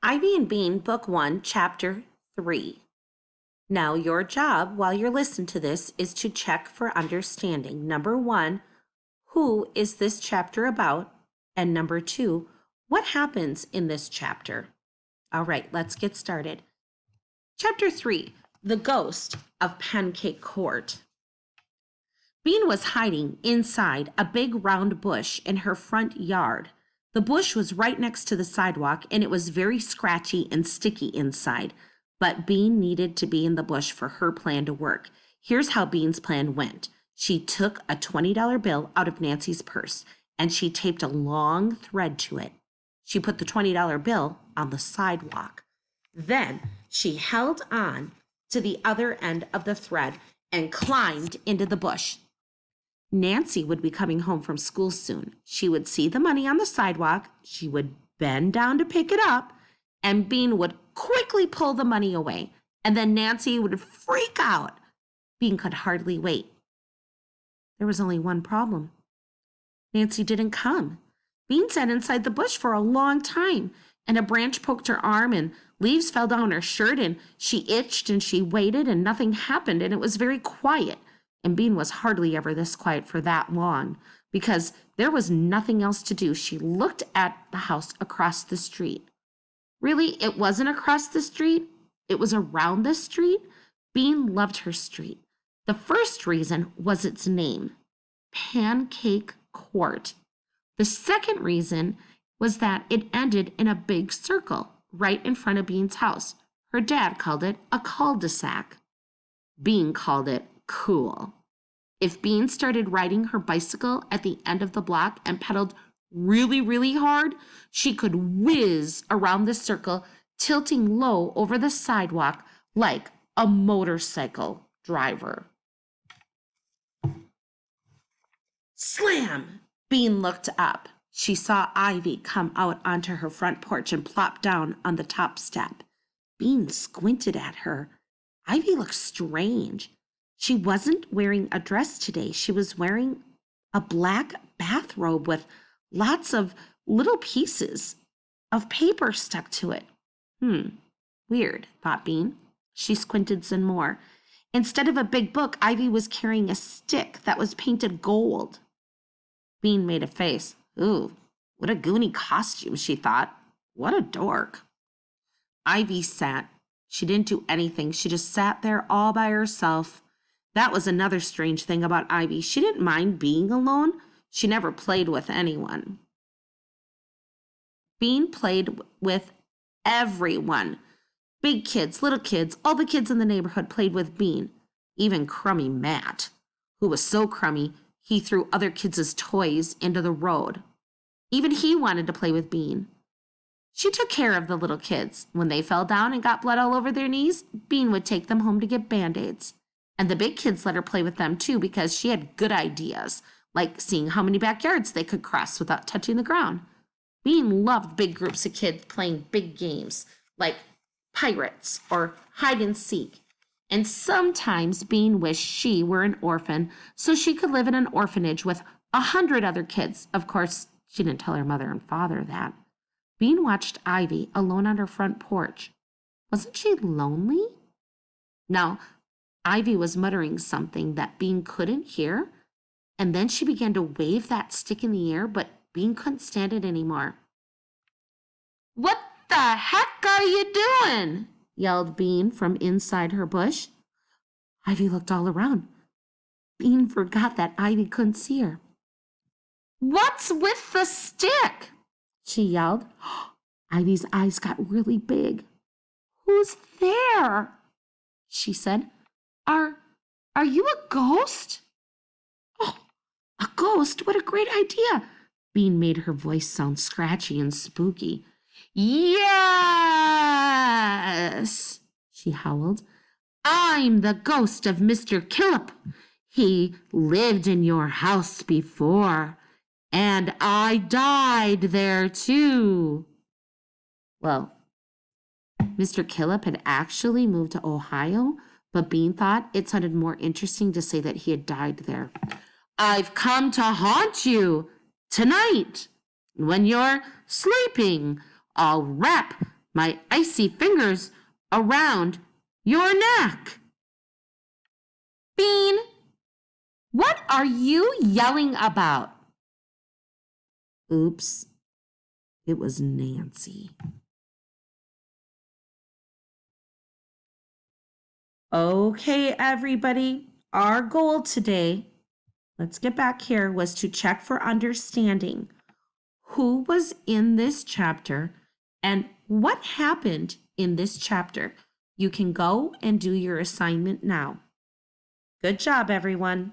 Ivy and Bean, Book 1, Chapter 3. Now, your job while you're listening to this is to check for understanding. Number 1, who is this chapter about? And number 2, what happens in this chapter? All right, let's get started. Chapter 3, The Ghost of Pancake Court. Bean was hiding inside a big round bush in her front yard. The bush was right next to the sidewalk, and it was very scratchy and sticky inside. But Bean needed to be in the bush for her plan to work. Here's how Bean's plan went. She took a $20 bill out of Nancy's purse, and she taped a long thread to it. She put the $20 bill on the sidewalk. Then she held on to the other end of the thread and climbed into the bush. Nancy would be coming home from school soon. She would see the money on the sidewalk, she would bend down to pick it up, and Bean would quickly pull the money away. And then Nancy would freak out. Bean could hardly wait. There was only one problem. Nancy didn't come. Bean sat inside the bush for a long time, and a branch poked her arm, and leaves fell down her shirt, and she itched, and she waited, and nothing happened, and it was very quiet. And Bean was hardly ever this quiet for that long, because there was nothing else to do. She looked at the house across the street. Really, it wasn't across the street. It was around the street. Bean loved her street. The first reason was its name, Pancake Court. The second reason was that it ended in a big circle right in front of Bean's house. Her dad called it a cul-de-sac. Bean called it cool. If Bean started riding her bicycle at the end of the block and pedaled really, really hard, she could whiz around the circle, tilting low over the sidewalk like a motorcycle driver. Slam! Bean looked up. She saw Ivy come out onto her front porch and plop down on the top step. Bean squinted at her. Ivy looked strange. She wasn't wearing a dress today. She was wearing a black bathrobe with lots of little pieces of paper stuck to it. Weird, thought Bean. She squinted some more. Instead of a big book, Ivy was carrying a stick that was painted gold. Bean made a face. Ooh, what a goony costume, she thought. What a dork. Ivy sat. She didn't do anything. She just sat there all by herself. That was another strange thing about Ivy. She didn't mind being alone. She never played with anyone. Bean played with everyone. Big kids, little kids, all the kids in the neighborhood played with Bean. Even crummy Matt, who was so crummy, he threw other kids' toys into the road. Even he wanted to play with Bean. She took care of the little kids. When they fell down and got blood all over their knees, Bean would take them home to get Band-Aids. And the big kids let her play with them too because she had good ideas, like seeing how many backyards they could cross without touching the ground. Bean loved big groups of kids playing big games, like pirates or hide and seek. And sometimes Bean wished she were an orphan so she could live in an orphanage with 100 other kids. Of course, she didn't tell her mother and father that. Bean watched Ivy alone on her front porch. Wasn't she lonely? Now, Ivy was muttering something that Bean couldn't hear, and then she began to wave that stick in the air, but Bean couldn't stand it anymore. What the heck are you doing? Yelled Bean from inside her bush. Ivy looked all around. Bean forgot that Ivy couldn't see her. What's with the stick? She yelled. Ivy's eyes got really big. Who's there? She said. Are you a ghost? Oh, a ghost? What a great idea. Bean made her voice sound scratchy and spooky. Yes, she howled. I'm the ghost of Mr. Killip. He lived in your house before, and I died there too. Well, Mr. Killip had actually moved to Ohio, but Bean thought it sounded more interesting to say that he had died there. I've come to haunt you tonight when you're sleeping. I'll wrap my icy fingers around your neck. Bean, what are you yelling about? Oops, it was Nancy. Okay, everybody, our goal today, let's get back here, was to check for understanding who was in this chapter and what happened in this chapter. You can go and do your assignment now. Good job, everyone.